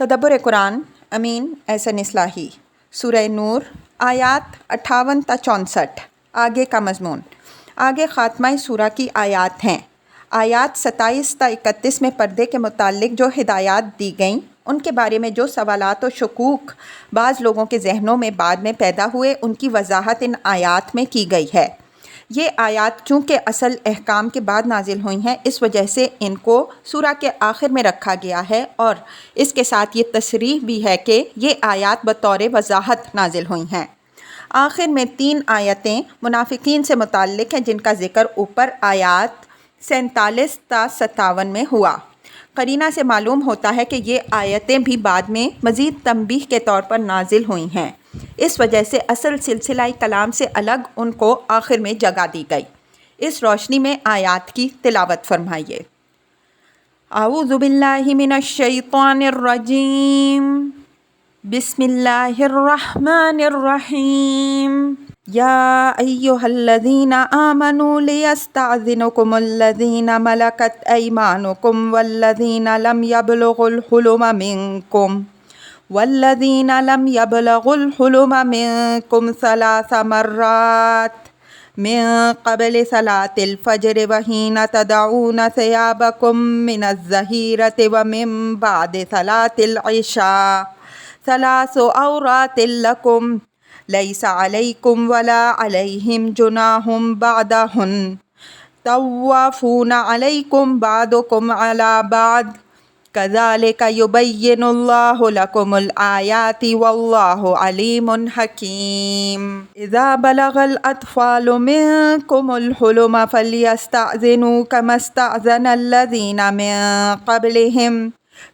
تدبر قرآن امین احسن اصلاحی سورہ نور آیات 58 تا 64۔ آگے کا مضمون، آگے خاتمہ سورہ کی آیات ہیں۔ آیات 27 تا 31 میں پردے کے متعلق جو ہدایات دی گئیں ان کے بارے میں جو سوالات و شکوک بعض لوگوں کے ذہنوں میں بعد میں پیدا ہوئے ان کی وضاحت ان آیات میں کی گئی ہے۔ یہ آیات چونکہ اصل احکام کے بعد نازل ہوئی ہیں اس وجہ سے ان کو سورہ کے آخر میں رکھا گیا ہے، اور اس کے ساتھ یہ تصریح بھی ہے کہ یہ آیات بطور وضاحت نازل ہوئی ہیں۔ آخر میں 3 آیتیں منافقین سے متعلق ہیں جن کا ذکر اوپر آیات 47 تا 57 میں ہوا۔ قرینہ سے معلوم ہوتا ہے کہ یہ آیتیں بھی بعد میں مزید تنبیہ کے طور پر نازل ہوئی ہیں، اس وجہ سے اصل سلسلہ کلام سے الگ ان کو آخر میں جگہ دی گئی۔ اس روشنی میں آیات کی تلاوت فرمائیے۔ اعوذ باللہ من الشیطان الرجیم، بسم اللہ الرحمن الرحیم۔ یا ایہا الذین آمنوا لیستأذنکم الذین ملکت ایمانکم والذین لم یبلغوا الحلم منکم 3 مرات من قبل صلاة الفجر وحین تدعون ثیابکم من الظہیرۃ ومن بعد صلاة العشاء 3 عورات لکم لیس علیکم ولا علیہم جناح بعدہن طوافون علیکم بعضکم علی بعض کذالک یبین اللہ لکم الآیات واللہ علیم حکیم۔ اذا بلغ الاطفال منکم الحلم فلیستأذنوا کما استأذن الذین من قبلہم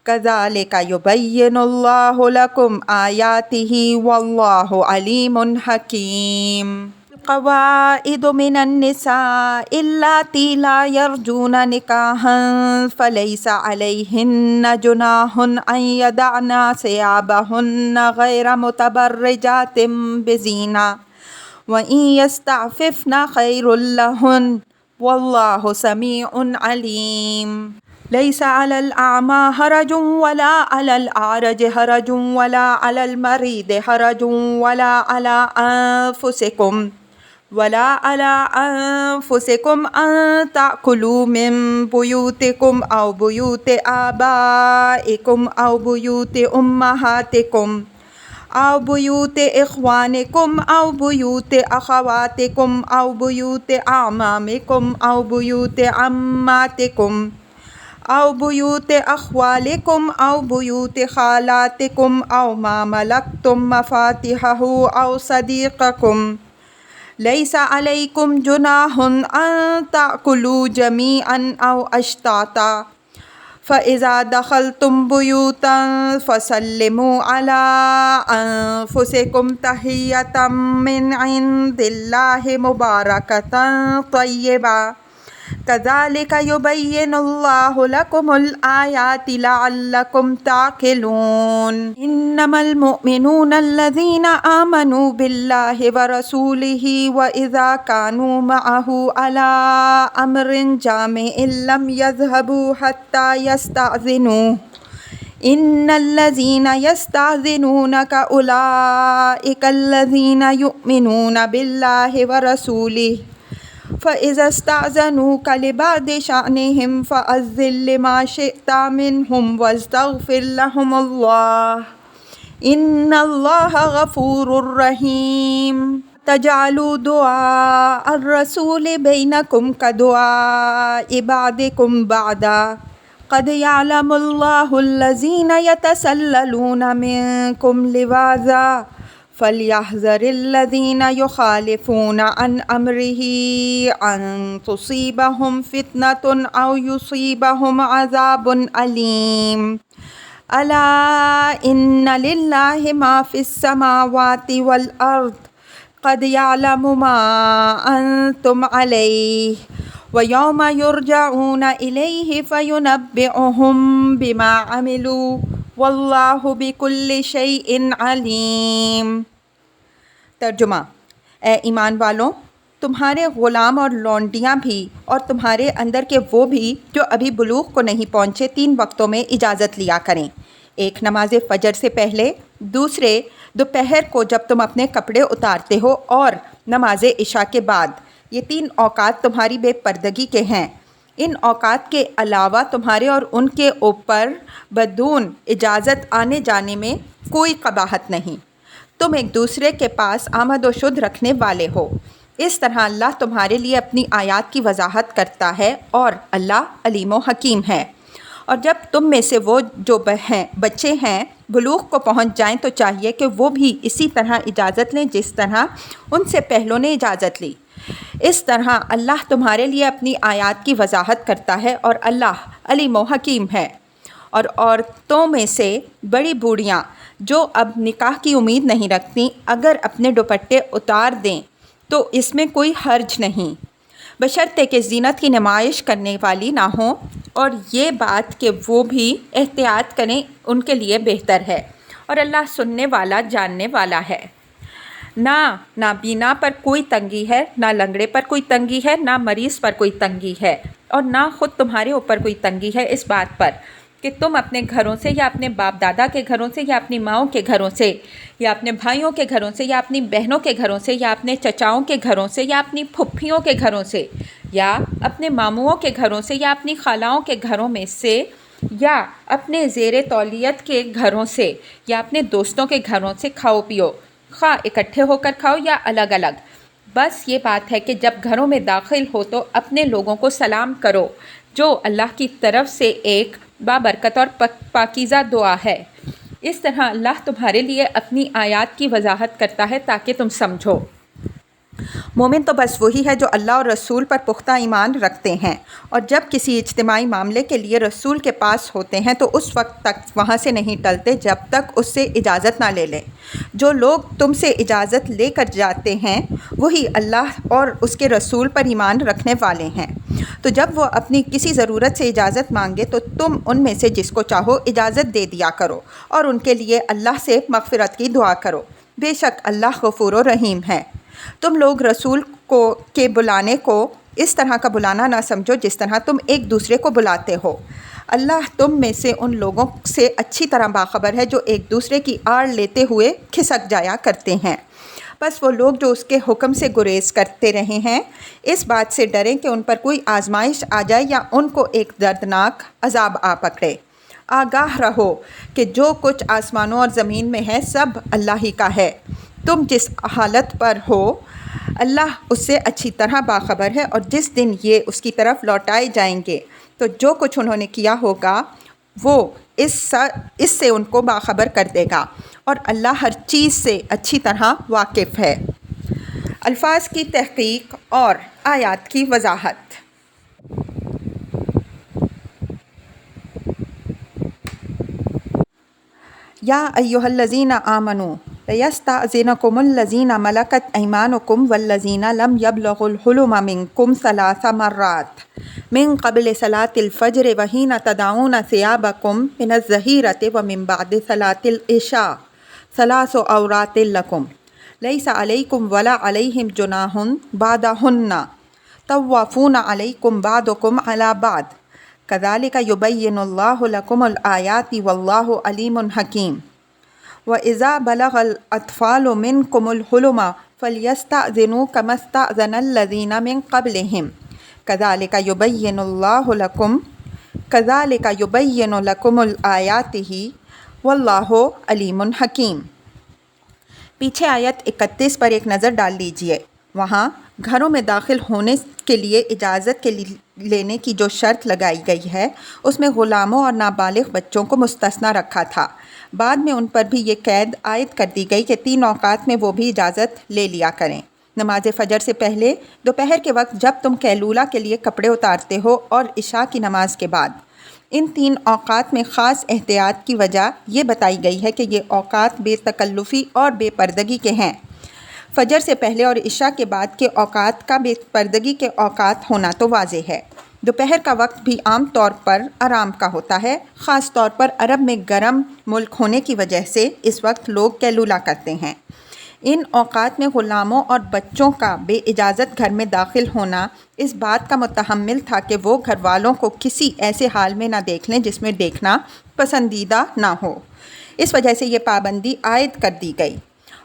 کذالک یبین اللہ لکم آیاتہ واللہ علیم حکیم۔ القواعد من النساء اللاتی لا یرجون نکاحا فلیس علیہن جناح ان یضعن ثیابہن غیر متبرجات بزینہ وان یستعففن خیر لہن واللہ سمیع علیم۔ لیس علی الاعمی حرج ولا علی الاعرج حرج ولا علی المریض حرج ولا علی انفسکم ان تأکلوا من بیوتکم او بیوت آبائکم او بیوت امہاتکم او بیوت اخوانکم او بیوت اخواتکم او بیوت اعمامکم او بیوت عماتکم او بیوت اخوالکم او بیوت خالاتکم او ما ملکتم مفاتحہ او صدیقکم لیس علیکم جناح ان تأکلوا جمیعا او اشتاتا فإذا دخلتم بیوتا فسلموا علی انفسکم تحیۃ من عند اللہ مبارکۃ طیبہ کذالک یبین اللہ لکم الآیات لعلکم تعقلون۔ انما المؤمنون الذین آمنوا باللہ ورسولہ واذا کانوا معہ علی امر جامع لم یذہبوا حتی یستأذنوہ ان الذین یستأذنونک اولئک الذین یؤمنون باللہ ورسولہ فَإِذَا اسْتَأْذَنُوكَ لِبَعْضِ شَأْنِهِمْ فَأَذِّن لِّمَا شِئْتَ مِنْهُمْ وَاسْتَغْفِرْ لَهُمُ اللَّهَ إِنَّ اللَّهَ غَفُورٌ رَّحِيمٌ۔ تَجْعَلُوا دُعَاءَ الرَّسُولِ بَيْنَكُمْ كَدُعَاءِ بَعْضِكُمْ بَعْضًا قَدْ يَعْلَمُ اللَّهُ الَّذِينَ يَتَسَلَّلُونَ مِنكُمْ لِوَاذًا فَلْيَحْذَرِ الَّذِينَ يُخَالِفُونَ عَنْ أَمْرِهِ أَن تُصِيبَهُمْ فِتْنَةٌ أَوْ يُصِيبَهُمْ عَذَابٌ أَلِيمٌ۔ أَلَا إِنَّ لِلَّهِ مَا فِي السَّمَاوَاتِ وَالْأَرْضِ قَدْ يَعْلَمُ مَا أَنْتُمْ عَلَيْهِ وَيَوْمَ يُرْجَعُونَ إِلَيْهِ فَيُنَبِّئُهُم بِمَا عَمِلُوا واللہ بکل شیء علیم۔ ترجمہ: اے ایمان والوں، تمہارے غلام اور لونڈیاں بھی اور تمہارے اندر کے وہ بھی جو ابھی بلوغ کو نہیں پہنچے 3 وقتوں میں اجازت لیا کریں، ایک نماز فجر سے پہلے، دوسرے دوپہر کو جب تم اپنے کپڑے اتارتے ہو، اور نماز عشاء کے بعد۔ یہ 3 اوقات تمہاری بے پردگی کے ہیں۔ ان اوقات کے علاوہ تمہارے اور ان کے اوپر بدون اجازت آنے جانے میں کوئی قباحت نہیں۔ تم ایک دوسرے کے پاس آمد و شد رکھنے والے ہو۔ اس طرح اللہ تمہارے لیے اپنی آیات کی وضاحت کرتا ہے، اور اللہ علیم و حکیم ہے۔ اور جب تم میں سے وہ جو بچے ہیں بلوغ کو پہنچ جائیں تو چاہیے کہ وہ بھی اسی طرح اجازت لیں جس طرح ان سے پہلوں نے اجازت لی۔ اس طرح اللہ تمہارے لیے اپنی آیات کی وضاحت کرتا ہے، اور اللہ علیم و حکیم ہے۔ اور عورتوں میں سے بڑی بوڑھیاں جو اب نکاح کی امید نہیں رکھتیں، اگر اپنے دوپٹے اتار دیں تو اس میں کوئی حرج نہیں، بشرطے کہ زینت کی نمائش کرنے والی نہ ہوں، اور یہ بات کہ وہ بھی احتیاط کریں ان کے لیے بہتر ہے، اور اللہ سننے والا جاننے والا ہے۔ نہ نابینا پر کوئی تنگی ہے، نہ لنگڑے پر کوئی تنگی ہے، نہ مریض پر کوئی تنگی ہے، اور نہ خود تمہارے اوپر کوئی تنگی ہے اس بات پر کہ تم اپنے گھروں سے، یا اپنے باپ دادا کے گھروں سے، یا اپنی ماؤں کے گھروں سے، یا اپنے بھائیوں کے گھروں سے، یا اپنی بہنوں کے گھروں سے، یا اپنے چچاؤں کے گھروں سے، یا اپنی پھپھیوں کے گھروں سے، یا اپنے ماموؤں کے گھروں سے، یا اپنی خالاؤں کے گھروں میں سے، یا اپنے زیر تولیت کے گھروں سے، یا اپنے دوستوں کے گھروں سے کھاؤ پیو، خواہ اکٹھے ہو کر کھاؤ یا الگ الگ۔ بس یہ بات ہے کہ جب گھروں میں داخل ہو تو اپنے لوگوں کو سلام کرو، جو اللہ کی طرف سے ایک بابرکت اور پاکیزہ دعا ہے۔ اس طرح اللہ تمہارے لیے اپنی آیات کی وضاحت کرتا ہے تاکہ تم سمجھو۔ مومن تو بس وہی ہے جو اللہ اور رسول پر پختہ ایمان رکھتے ہیں، اور جب کسی اجتماعی معاملے کے لیے رسول کے پاس ہوتے ہیں تو اس وقت تک وہاں سے نہیں ٹلتے جب تک اس سے اجازت نہ لے لیں۔ جو لوگ تم سے اجازت لے کر جاتے ہیں وہی اللہ اور اس کے رسول پر ایمان رکھنے والے ہیں۔ تو جب وہ اپنی کسی ضرورت سے اجازت مانگے تو تم ان میں سے جس کو چاہو اجازت دے دیا کرو، اور ان کے لیے اللہ سے مغفرت کی دعا کرو، بے شک اللہ غفور و رحیم ہے۔ تم لوگ رسول کے بلانے کو اس طرح کا بلانا نہ سمجھو جس طرح تم ایک دوسرے کو بلاتے ہو۔ اللہ تم میں سے ان لوگوں سے اچھی طرح باخبر ہے جو ایک دوسرے کی آڑ لیتے ہوئے کھسک جایا کرتے ہیں۔ بس وہ لوگ جو اس کے حکم سے گریز کرتے رہے ہیں اس بات سے ڈریں کہ ان پر کوئی آزمائش آ جائے یا ان کو ایک دردناک عذاب آ پکڑے۔ آگاہ رہو کہ جو کچھ آسمانوں اور زمین میں ہے سب اللہ ہی کا ہے۔ تم جس حالت پر ہو اللہ اس سے اچھی طرح باخبر ہے، اور جس دن یہ اس کی طرف لوٹائے جائیں گے تو جو کچھ انہوں نے کیا ہوگا وہ اس سے ان کو باخبر کر دے گا، اور اللہ ہر چیز سے اچھی طرح واقف ہے۔ الفاظ کی تحقیق اور آیات کی وضاحت۔ یا ایھا الذین آمنوا لیستأذنکم الذین ملکت ایمانکم والذین لم یبلغوا الحلم منکم 3 مرات من قبل صلاة الفجر وحین تدعون ثیابکم من الظہیرۃ ومن بعد صلاة العشاء 3 عورات لکم لیس علیکم ولا علیہم جناح بعدہن طوافون علیکم بعضکم علی بعض کذالک یبین اللہ لکم الآیات واللہ علیم حکیم۔ وَإِذَا بَلَغَ الْأَطْفَالُ مِنْكُمُ الْحُلُمَ فَلْيَسْتَأْذِنُوا كَمَا اسْتَأْذَنَ الَّذِينَ مِنْ قَبْلِهِمْ كَذَلِكَ يُبَيِّنُ لَكُمُ الْآيَاتِ وَاللَّهُ عَلِيمٌ حَكِيمٌ۔ پیچھے آیت 31 پر ایک نظر ڈال لیجئے۔ وہاں گھروں میں داخل ہونے کے لیے اجازت لینے کی جو شرط لگائی گئی ہے اس میں غلاموں اور نابالغ بچوں کو مستثنی رکھا تھا۔ بعد میں ان پر بھی یہ قید عائد کر دی گئی کہ 3 اوقات میں وہ بھی اجازت لے لیا کریں۔ نماز فجر سے پہلے، دوپہر کے وقت جب تم قیلولہ کے لیے کپڑے اتارتے ہو، اور عشاء کی نماز کے بعد۔ ان 3 اوقات میں خاص احتیاط کی وجہ یہ بتائی گئی ہے کہ یہ اوقات بے تکلفی اور بے پردگی کے ہیں۔ فجر سے پہلے اور عشاء کے بعد کے اوقات کا بے پردگی کے اوقات ہونا تو واضح ہے۔ دوپہر کا وقت بھی عام طور پر آرام کا ہوتا ہے، خاص طور پر عرب میں گرم ملک ہونے کی وجہ سے اس وقت لوگ قیلولہ کرتے ہیں۔ ان اوقات میں غلاموں اور بچوں کا بے اجازت گھر میں داخل ہونا اس بات کا متحمل تھا کہ وہ گھر والوں کو کسی ایسے حال میں نہ دیکھ لیں جس میں دیکھنا پسندیدہ نہ ہو۔ اس وجہ سے یہ پابندی عائد کر دی گئی،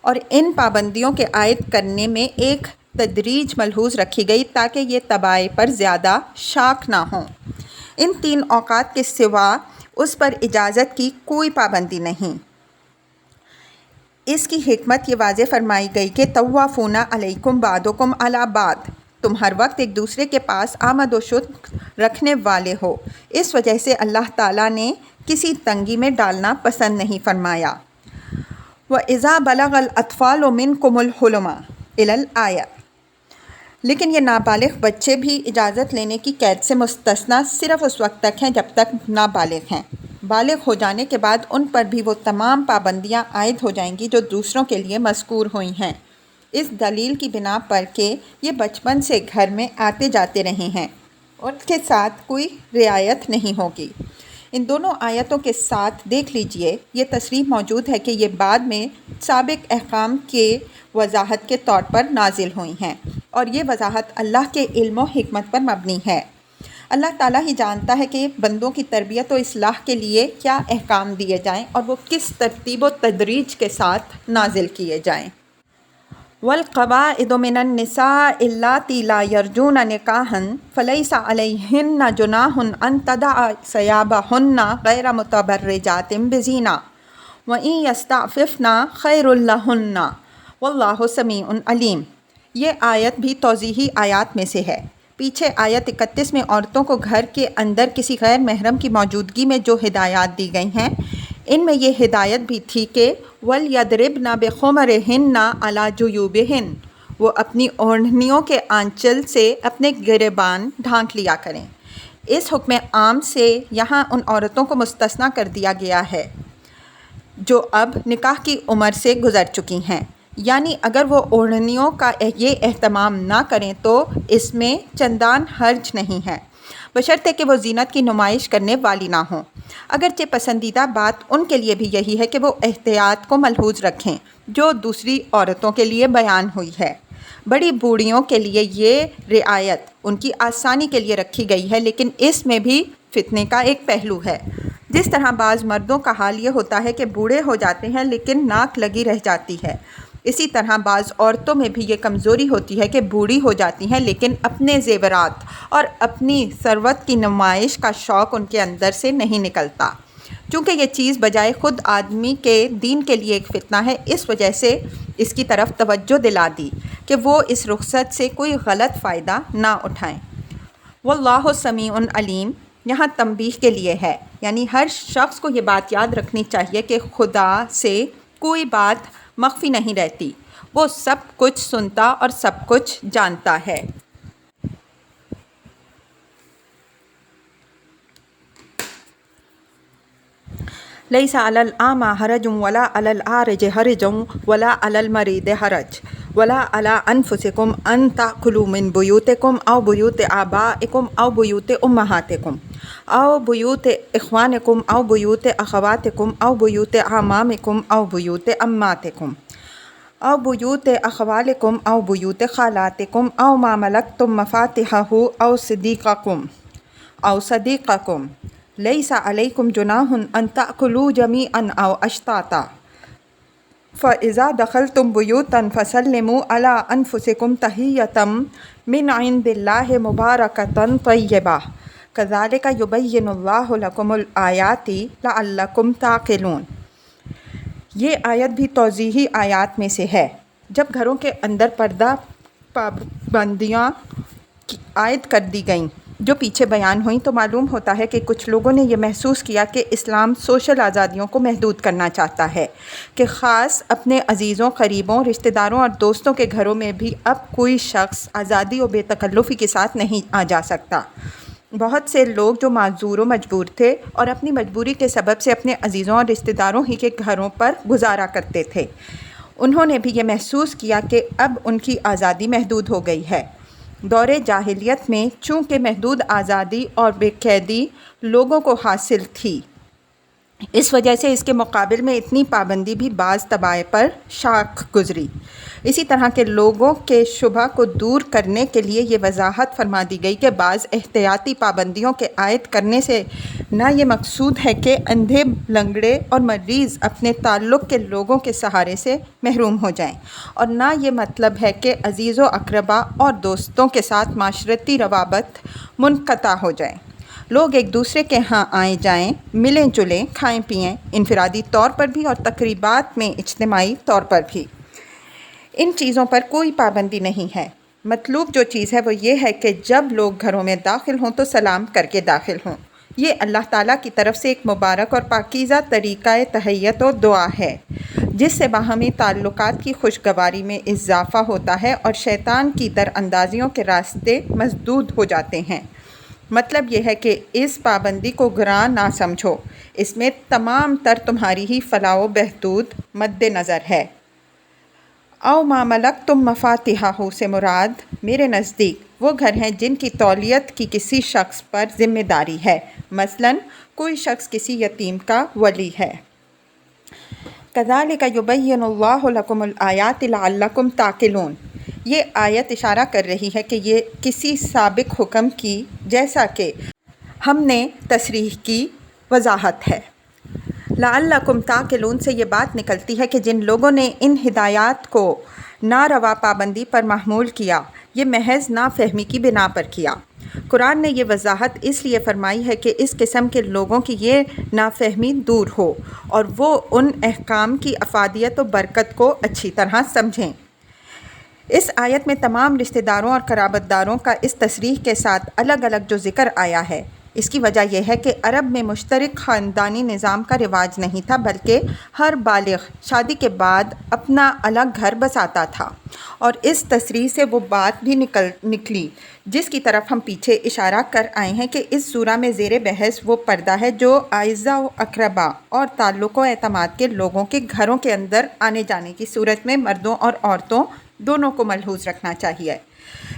اور ان پابندیوں کے عائد کرنے میں ایک تدریج ملحوظ رکھی گئی تاکہ یہ طباع پر زیادہ شاق نہ ہوں۔ ان 3 اوقات کے سوا اس پر اجازت کی کوئی پابندی نہیں۔ اس کی حکمت یہ واضح فرمائی گئی کہ طوافون علیکم بعضکم علی بعض، تم ہر وقت ایک دوسرے کے پاس آمد و شد رکھنے والے ہو۔ اس وجہ سے اللہ تعالیٰ نے کسی تنگی میں ڈالنا پسند نہیں فرمایا۔ وَإِذَا بَلَغَ الْأَطْفَالُ مِنْكُمُ الْحُلُمَ إِلَى الْآيَةِ، لیکن یہ نابالغ بچے بھی اجازت لینے کی قید سے مستثنیٰ صرف اس وقت تک ہیں جب تک نابالغ ہیں۔ بالغ ہو جانے کے بعد ان پر بھی وہ تمام پابندیاں عائد ہو جائیں گی جو دوسروں کے لیے مذکور ہوئی ہیں، اس دلیل کی بنا پر کہ یہ بچپن سے گھر میں آتے جاتے رہے ہیں، ان کے ساتھ کوئی رعایت نہیں ہوگی۔ ان دونوں آیتوں کے ساتھ دیکھ لیجئے یہ تصریح موجود ہے کہ یہ بعد میں سابق احکام کے وضاحت کے طور پر نازل ہوئی ہیں، اور یہ وضاحت اللہ کے علم و حکمت پر مبنی ہے۔ اللہ تعالیٰ ہی جانتا ہے کہ بندوں کی تربیت و اصلاح کے لیے کیا احکام دیے جائیں اور وہ کس ترتیب و تدریج کے ساتھ نازل کیے جائیں۔ وَالْقَوَاعِدُ مِنَ النِّسَاءِ اللَّاتِي لَا يَرْجُونَ نِكَاحًا فَلَيْسَ عَلَيْهِنَّ جُنَاحٌ أَن تَضَعْنَ ثِيَابَهُنَّ غَيْرَ مُتَبَرِّجَاتٍ بِزِينَةٍ وَإِن يَسْتَعْفِفْنَ خَيْرٌ لَهُنَّ وَاللَّهُ سَمِيعٌ عَلِيمٌ۔ یہ آیت بھی توضیحی آیات میں سے ہے۔ پیچھے آیت 31 میں عورتوں کو گھر کے اندر کسی غیر محرم کی موجودگی میں جو ہدایات دی گئی ہیں، ان میں یہ ہدایت بھی تھی کہ وَلْيَضْرِبْنَ بِخُمُرِهِنَّ عَلَى جُيُوبِهِنَّ، وہ اپنی اوڑھنیوں کے آنچل سے اپنے گریبان ڈھانک لیا کریں۔ اس حکم عام سے یہاں ان عورتوں کو مستثنیٰ کر دیا گیا ہے جو اب نکاح کی عمر سے گزر چکی ہیں، یعنی اگر وہ اوڑھنیوں کا یہ اہتمام نہ کریں تو اس میں چندان حرج نہیں ہے، بشرطے کہ وہ زینت کی نمائش کرنے والی نہ ہوں۔ اگرچہ پسندیدہ بات ان کے لیے بھی یہی ہے کہ وہ احتیاط کو ملحوظ رکھیں جو دوسری عورتوں کے لیے بیان ہوئی ہے۔ بڑی بوڑھیوں کے لیے یہ رعایت ان کی آسانی کے لیے رکھی گئی ہے، لیکن اس میں بھی فتنے کا ایک پہلو ہے۔ جس طرح بعض مردوں کا حال یہ ہوتا ہے کہ بوڑھے ہو جاتے ہیں لیکن ناک لگی رہ جاتی ہے، اسی طرح بعض عورتوں میں بھی یہ کمزوری ہوتی ہے کہ بوڑھی ہو جاتی ہیں لیکن اپنے زیورات اور اپنی ثروت کی نمائش کا شوق ان کے اندر سے نہیں نکلتا۔ چونکہ یہ چیز بجائے خود آدمی کے دین کے لیے ایک فتنہ ہے، اس وجہ سے اس کی طرف توجہ دلا دی کہ وہ اس رخصت سے کوئی غلط فائدہ نہ اٹھائیں۔ واللہ سمیع علیم یہاں تنبیہ کے لیے ہے، یعنی ہر شخص کو یہ بات یاد رکھنی چاہیے کہ خدا سے کوئی بات مخفی نہیں رہتی، وہ سب کچھ سنتا اور سب کچھ جانتا ہے۔ لیس علی الاعمی حرج ولا علی الاعرج حرج ولا علی المریض حرج ولا علی انفسکم ان تأکلوا من بیوتکم او بیوت آبائکم او بیوت امہاتکم او بیوت اخوانکم او بیوت اخواتکم او بیوت اعمامکم او بیوت عماتکم او بیوت اخوالکم او بیوت خالاتکم او ما ملکتم مفاتحہ او صدیقکم لیس علیکم جناح ان تأکلوا جمیعا او اشتاتا فاذا دخلتم بیوتا فسلموا علی انفسکم تحیۃ من عند اللہ مبارکۃ طیبہ کذالک یبین اللہ لکم الآیات لعلکم تعقلون۔ یہ آیت بھی توضیحی آیات میں سے ہے۔ جب گھروں کے اندر پردہ پابندیاں عائد کر دی گئیں جو پیچھے بیان ہوئیں تو معلوم ہوتا ہے کہ کچھ لوگوں نے یہ محسوس کیا کہ اسلام سوشل آزادیوں کو محدود کرنا چاہتا ہے، کہ خاص اپنے عزیزوں، قریبوں، رشتہ داروں اور دوستوں کے گھروں میں بھی اب کوئی شخص آزادی و بے تکلفی کے ساتھ نہیں آ جا سکتا۔ بہت سے لوگ جو معذور و مجبور تھے اور اپنی مجبوری کے سبب سے اپنے عزیزوں اور رشتہ داروں ہی کے گھروں پر گزارا کرتے تھے، انہوں نے بھی یہ محسوس کیا کہ اب ان کی آزادی محدود ہو گئی ہے۔ دور جاہلیت میں چونکہ محدود آزادی اور بے قیدی لوگوں کو حاصل تھی، اس وجہ سے اس کے مقابل میں اتنی پابندی بھی بعض طبائع پر شاق گزری۔ اسی طرح کے لوگوں کے شبہ کو دور کرنے کے لیے یہ وضاحت فرما دی گئی کہ بعض احتیاطی پابندیوں کے عائد کرنے سے نہ یہ مقصود ہے کہ اندھے، لنگڑے اور مریض اپنے تعلق کے لوگوں کے سہارے سے محروم ہو جائیں، اور نہ یہ مطلب ہے کہ عزیز و اقربا اور دوستوں کے ساتھ معاشرتی روابط منقطع ہو جائیں۔ لوگ ایک دوسرے کے ہاں آئیں جائیں، ملیں جلیں، کھائیں پئیں، انفرادی طور پر بھی اور تقریبات میں اجتماعی طور پر بھی۔ ان چیزوں پر کوئی پابندی نہیں ہے۔ مطلوب جو چیز ہے وہ یہ ہے کہ جب لوگ گھروں میں داخل ہوں تو سلام کر کے داخل ہوں۔ یہ اللہ تعالیٰ کی طرف سے ایک مبارک اور پاکیزہ طریقہ تحیت و دعا ہے، جس سے باہمی تعلقات کی خوشگواری میں اضافہ ہوتا ہے اور شیطان کی در اندازیوں کے راستے مسدود ہو جاتے ہیں۔ مطلب یہ ہے کہ اس پابندی کو گراں نہ سمجھو، اس میں تمام تر تمہاری ہی فلاح و بہبود مد نظر ہے۔ او ما ملکتم مفاتحہ سے مراد میرے نزدیک وہ گھر ہیں جن کی تولیت کی کسی شخص پر ذمہ داری ہے، مثلاً کوئی شخص کسی یتیم کا ولی ہے۔ کذالک یبین اللہ لکم الآیات لعلکم تعقلون، یہ آیت اشارہ کر رہی ہے کہ یہ کسی سابق حکم کی جیسا کہ ہم نے تصریح کی وضاحت ہے۔ لعلکم تعقلون سے یہ بات نکلتی ہے کہ جن لوگوں نے ان ہدایات کو ناروا پابندی پر محمول کیا، یہ محض نافہمی کی بنا پر کیا۔ قرآن نے یہ وضاحت اس لیے فرمائی ہے کہ اس قسم کے لوگوں کی یہ نافہمی دور ہو اور وہ ان احکام کی افادیت و برکت کو اچھی طرح سمجھیں۔ اس آیت میں تمام رشتہ داروں اور قرابت داروں کا اس تصریح کے ساتھ الگ الگ جو ذکر آیا ہے، اس کی وجہ یہ ہے کہ عرب میں مشترک خاندانی نظام کا رواج نہیں تھا، بلکہ ہر بالغ شادی کے بعد اپنا الگ گھر بساتا تھا، اور اس تصریح سے وہ بات بھی نکلی جس کی طرف ہم پیچھے اشارہ کر آئے ہیں کہ اس سورہ میں زیر بحث وہ پردہ ہے جو اعزہ و اقربا اور تعلق و اعتماد کے لوگوں کے گھروں کے اندر آنے جانے کی صورت میں مردوں اور عورتوں دونوں کو ملحوظ رکھنا چاہیے۔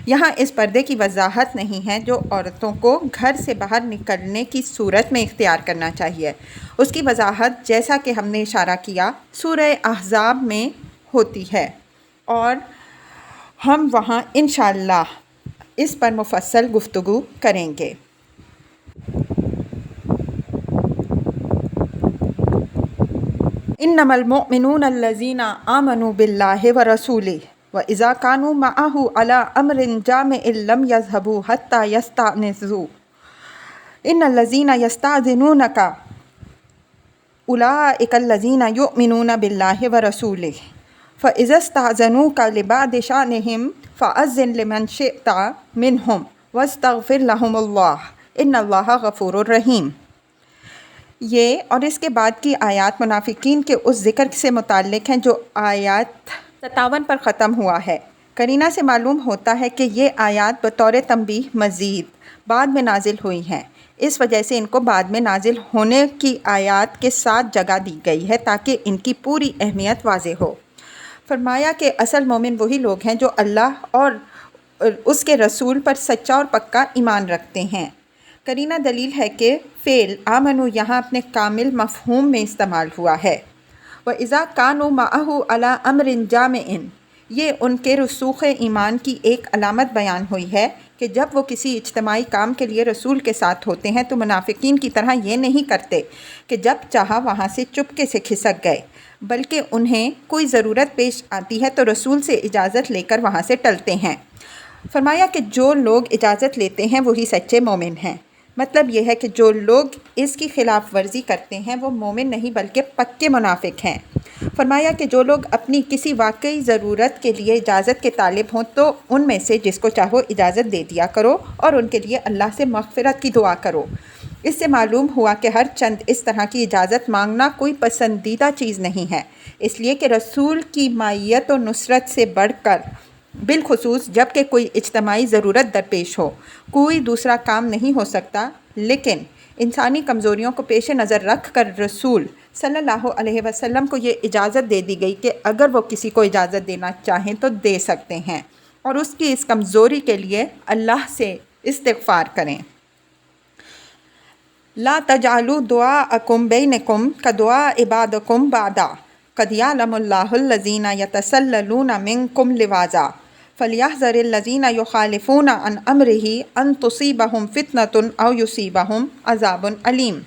یہاں اس پردے کی وضاحت نہیں ہے جو عورتوں کو گھر سے باہر نکلنے کی صورت میں اختیار کرنا چاہیے۔ اس کی وضاحت جیسا کہ ہم نے اشارہ کیا سورہ احزاب میں ہوتی ہے، اور ہم وہاں انشاءاللہ اس پر مفصل گفتگو کریں گے۔ انما المؤمنون الذین آمنوا باللہ ورسولہ وَإِذَا كَانُوا مَعَهُ عَلَىٰ أَمْرٍ جَامِعٍ لَمْ يَذْهَبُوا حَتَّىٰ يَسْتَأْنِسُوا إِنَّ الَّذِينَ يَسْتَأْذِنُونَكَ أُولَٰئِكَ الَّذِينَ يُؤْمِنُونَ بِاللَّهِ وَرَسُولِهِ فَإِذَا اسْتَأْذَنُوكَ لِبَعْضِ شَأْنِهِمْ فَأَذِّن لِمَنْ شِئْتَ مِنْهُمْ وَاسْتَغْفِرْ لَهُمُ اللَّهُ إِنَّ اللَّهَ غَفُورٌ رَحِيمٌ۔ یہ اور اس کے بعد کی آیات منافقین کے اس ذکر سے متعلق ہیں جو آیات 57 پر ختم ہوا ہے۔ قرینہ سے معلوم ہوتا ہے کہ یہ آیات بطور تنبیہ مزید بعد میں نازل ہوئی ہیں، اس وجہ سے ان کو بعد میں نازل ہونے کی آیات کے ساتھ جگہ دی گئی ہے تاکہ ان کی پوری اہمیت واضح ہو۔ فرمایا کہ اصل مومن وہی لوگ ہیں جو اللہ اور اس کے رسول پر سچا اور پکا ایمان رکھتے ہیں۔ قرینہ دلیل ہے کہ فعل آمنو یہاں اپنے کامل مفہوم میں استعمال ہوا ہے۔ وَإِذَا كَانُوا مَعَهُ عَلَىٰ أَمْرٍ جَامِعٍ، یہ ان کے رسوخ ایمان کی ایک علامت بیان ہوئی ہے کہ جب وہ کسی اجتماعی کام کے لیے رسول کے ساتھ ہوتے ہیں تو منافقین کی طرح یہ نہیں کرتے کہ جب چاہا وہاں سے چپکے سے کھسک گئے، بلکہ انہیں کوئی ضرورت پیش آتی ہے تو رسول سے اجازت لے کر وہاں سے ٹلتے ہیں۔ فرمایا کہ جو لوگ اجازت لیتے ہیں وہی سچے مومن ہیں۔ مطلب یہ ہے کہ جو لوگ اس کی خلاف ورزی کرتے ہیں وہ مومن نہیں بلکہ پکے منافق ہیں۔ فرمایا کہ جو لوگ اپنی کسی واقعی ضرورت کے لیے اجازت کے طالب ہوں تو ان میں سے جس کو چاہو اجازت دے دیا کرو اور ان کے لیے اللہ سے مغفرت کی دعا کرو۔ اس سے معلوم ہوا کہ ہر چند اس طرح کی اجازت مانگنا کوئی پسندیدہ چیز نہیں ہے، اس لیے کہ رسول کی مائیت و نصرت سے بڑھ کر بالخصوص جب کہ کوئی اجتماعی ضرورت درپیش ہو کوئی دوسرا کام نہیں ہو سکتا، لیکن انسانی کمزوریوں کو پیش نظر رکھ کر رسول صلی اللہ علیہ وسلم کو یہ اجازت دے دی گئی کہ اگر وہ کسی کو اجازت دینا چاہیں تو دے سکتے ہیں، اور اس کی اس کمزوری کے لیے اللہ سے استغفار کریں۔ لا تجعلوا دعاءکم بینکم کدعاء بعضکم بعضا قد یعلم اللہ الذین یتسللون منکم لواذا فلیحذر الذین یخالفون عن امرہ ان تصیبہم فتنۃ او یصیبہم عذاب علیم۔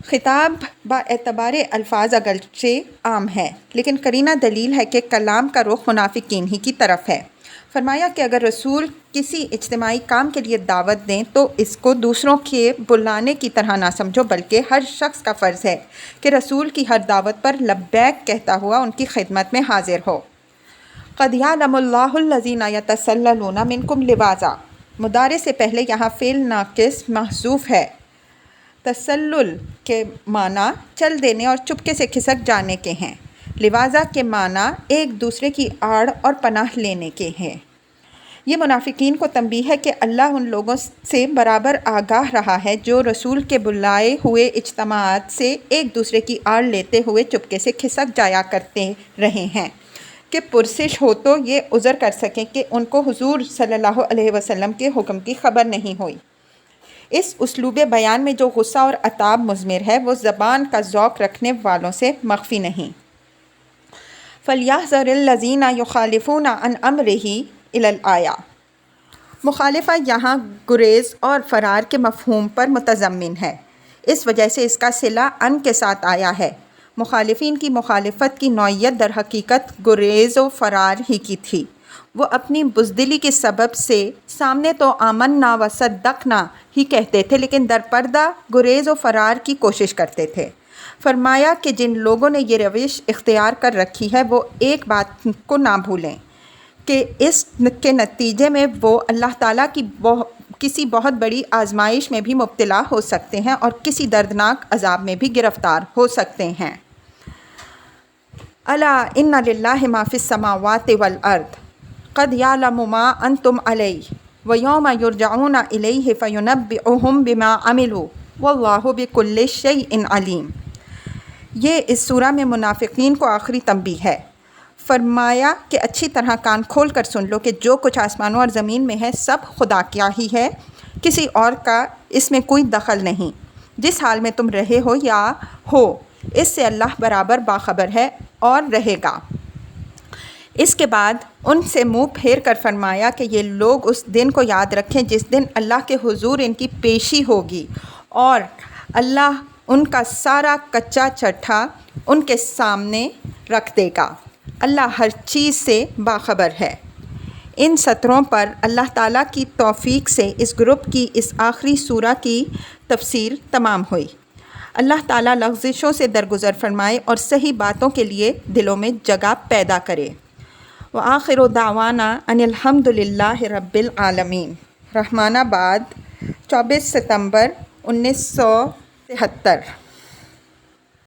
خطاب با اعتبار الفاظ اگرچہ عام ہے لیکن قرینہ دلیل ہے کہ کلام کا رخ منافقین ہی کی طرف ہے۔ فرمایا کہ اگر رسول کسی اجتماعی کام کے لیے دعوت دیں تو اس کو دوسروں کے بلانے کی طرح نہ سمجھو، بلکہ ہر شخص کا فرض ہے کہ رسول کی ہر دعوت پر لبیک کہتا ہوا ان کی خدمت میں حاضر ہو۔ قد یعلم اللہ الذین یتسللون منکم لواذا، مضارع سے پہلے یہاں فعل ناقص محذوف ہے۔ تسلل کے معنی چل دینے اور چپکے سے کھسک جانے کے ہیں، لواذا کے معنی ایک دوسرے کی آڑ اور پناہ لینے کے ہیں۔ یہ منافقین کو تنبیہ ہے کہ اللہ ان لوگوں سے برابر آگاہ رہا ہے جو رسول کے بلائے ہوئے اجتماعات سے ایک دوسرے کی آڑ لیتے ہوئے چپکے سے کھسک جایا کرتے رہے ہیں کہ پرسش ہو تو یہ عذر کر سکیں کہ ان کو حضور صلی اللہ علیہ وسلم کے حکم کی خبر نہیں ہوئی۔ اس اسلوب بیان میں جو غصہ اور عتاب مضمر ہے وہ زبان کا ذوق رکھنے والوں سے مخفی نہیں۔ فَلْيَحْذَرِ الَّذِينَ يُخَالِفُونَ عَنْ أَمْرِهِ إِلَى الْآيَةِ، مخالفہ یہاں گریز اور فرار کے مفہوم پر متضمن ہے، اس وجہ سے اس کا صلہ ان کے ساتھ آیا ہے۔ مخالفین کی مخالفت کی نوعیت در حقیقت گریز و فرار ہی کی تھی۔ وہ اپنی بزدلی کے سبب سے سامنے تو آمنا و صدقنا ہی کہتے تھے لیکن در پردہ گریز و فرار کی کوشش کرتے تھے۔ فرمایا کہ جن لوگوں نے یہ روش اختیار کر رکھی ہے وہ ایک بات کو نہ بھولیں کہ اس کے نتیجے میں وہ اللہ تعالیٰ کی کسی بہت بڑی آزمائش میں بھی مبتلا ہو سکتے ہیں اور کسی دردناک عذاب میں بھی گرفتار ہو سکتے ہیں۔ الا ان للہ ما فی السماوات والارض قد یعلم ما انتم علیہ ویوم یرجعون الیہ فینبئہم بما عملوا واللہ بکل شیء علیم۔ یہ اس سورہ میں منافقین کو آخری تنبیہ ہے۔ فرمایا کہ اچھی طرح کان کھول کر سن لو کہ جو کچھ آسمانوں اور زمین میں ہے سب خدا کیا ہی ہے، کسی اور کا اس میں کوئی دخل نہیں۔ جس حال میں تم رہے ہو یا ہو اس سے اللہ برابر باخبر ہے اور رہے گا۔ اس کے بعد ان سے منہ پھیر کر فرمایا کہ یہ لوگ اس دن کو یاد رکھیں جس دن اللہ کے حضور ان کی پیشی ہوگی اور اللہ ان کا سارا کچا چٹھا ان کے سامنے رکھ دے گا۔ اللہ ہر چیز سے باخبر ہے۔ ان سطروں پر اللہ تعالیٰ کی توفیق سے اس گروپ کی اس آخری سورہ کی تفسیر تمام ہوئی۔ اللہ تعالیٰ لغزشوں سے درگزر فرمائے اور صحیح باتوں کے لیے دلوں میں جگہ پیدا کرے۔ وآخر دعوانا ان الحمد للہ رب العالمین۔ رحمان آباد 24 ستمبر 1973۔